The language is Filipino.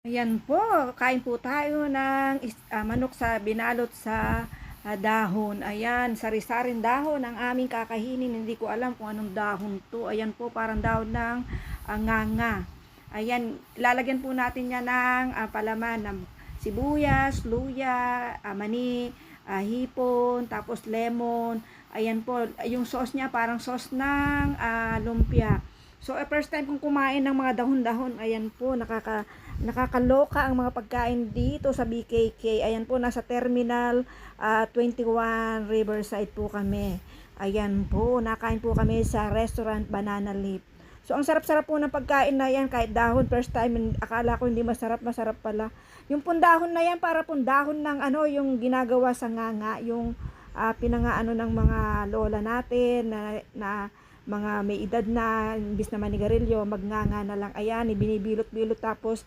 Ayan po, kain po tayo ng manok sa binalot sa dahon. Ayan, sari-saring dahon ang aming kakainin. Hindi ko alam kung anong dahon to. Ayan po, parang dahon ng nganga. Ayan, lalagyan po natin yan ng palaman ng sibuyas, luya, mani, hipon, tapos lemon. Ayan po, yung sauce niya parang sauce ng lumpia. So, first time kong kumain ng mga dahon-dahon. Ayan po, nakakaloka ang mga pagkain dito sa BKK. Ayan po, nasa Terminal 21 Riverside po kami. Ayan po, nakain po kami sa restaurant Banana Leaf. So, ang sarap-sarap po ng pagkain na yan. Kahit dahon, first time, akala ko hindi masarap, masarap pala. Yung pundahon na yan, para pundahon ng yung ginagawa sa nganga, yung pinangaano ng mga lola natin na mga may edad na, imbis na manigarilyo, magnganga na lang. Ayan, binibilot-bilot tapos